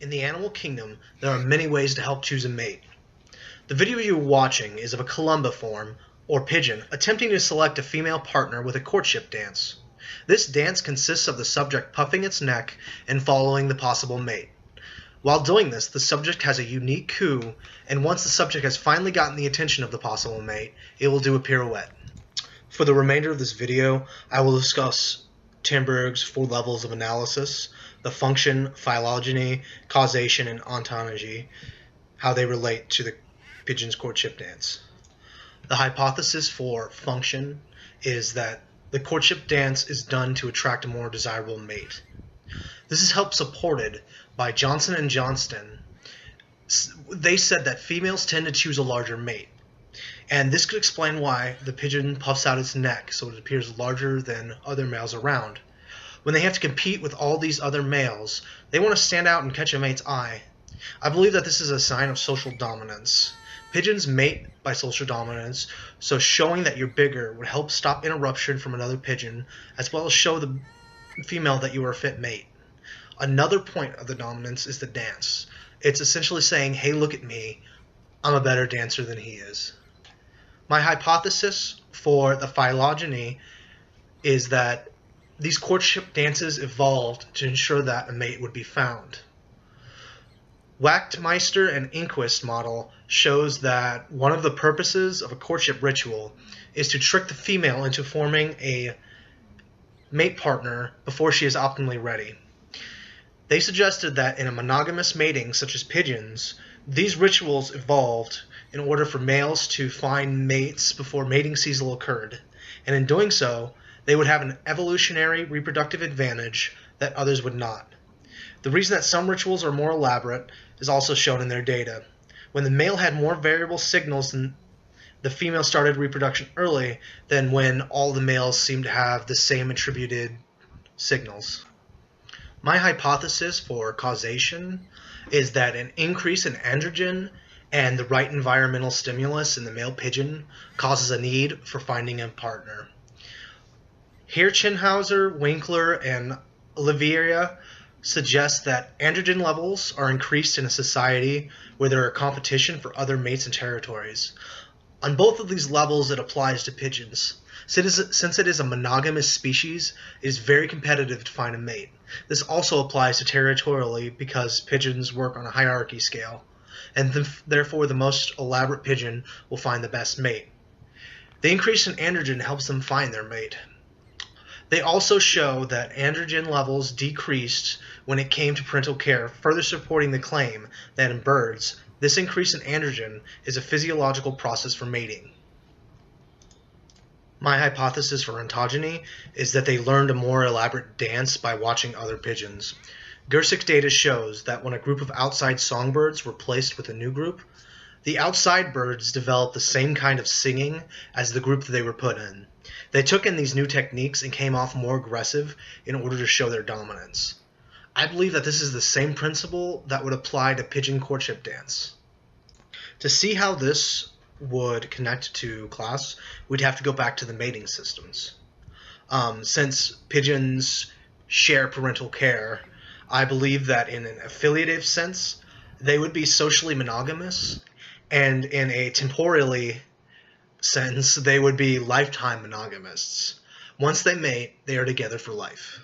In the animal kingdom, there are many ways to help choose a mate. The video you are watching is of a Columbiforme, or pigeon, attempting to select a female partner with a courtship dance. This dance consists of the subject puffing its neck and following the possible mate. While doing this, the subject has a unique coo, and once the subject has finally gotten the attention of the possible mate, it will do a pirouette. For the remainder of this video, I will discuss Timberg's 4 levels of analysis, the function, phylogeny, causation, and ontology, how they relate to the pigeon's courtship dance. The hypothesis for function is that the courtship dance is done to attract a more desirable mate. This is helped supported by Johnson & Johnston. They said that females tend to choose a larger mate, and this could explain why the pigeon puffs out its neck so it appears larger than other males around. When they have to compete with all these other males, they want to stand out and catch a mate's eye. I believe that this is a sign of social dominance. Pigeons mate by social dominance, so showing that you're bigger would help stop interruption from another pigeon, as well as show the female that you are a fit mate. Another point of the dominance is the dance. It's essentially saying, hey, look at me, I'm a better dancer than he is. My hypothesis for the phylogeny is that these courtship dances evolved to ensure that a mate would be found. Wachtmeister and Inquist model shows that one of the purposes of a courtship ritual is to trick the female into forming a mate partner before she is optimally ready. They suggested that in a monogamous mating such as pigeons, these rituals evolved in order for males to find mates before mating season occurred, and in doing so, they would have an evolutionary reproductive advantage that others would not. The reason that some rituals are more elaborate is also shown in their data. When the male had more variable signals than the female started reproduction early than when all the males seemed to have the same attributed signals. My hypothesis for causation is that an increase in androgen and the right environmental stimulus in the male pigeon causes a need for finding a partner. Hirschenhauser, Winkler, and Oliveira suggest that androgen levels are increased in a society where there are competition for other mates and territories. On both of these levels, it applies to pigeons. Since it is a monogamous species, it is very competitive to find a mate. This also applies to territorially because pigeons work on a hierarchy scale, and therefore the most elaborate pigeon will find the best mate. The increase in androgen helps them find their mate. They also show that androgen levels decreased when it came to parental care, further supporting the claim that in birds, this increase in androgen is a physiological process for mating. My hypothesis for ontogeny is that they learned a more elaborate dance by watching other pigeons. Gersick's data shows that when a group of outside songbirds were placed with a new group, the outside birds developed the same kind of singing as the group that they were put in. They took in these new techniques and came off more aggressive in order to show their dominance. I believe that this is the same principle that would apply to pigeon courtship dance. To see how this would connect to class, we'd have to go back to the mating systems. Since pigeons share parental care, I believe that in an affiliative sense, they would be socially monogamous, and in a temporally sense, they would be lifetime monogamists. Once they mate, they are together for life.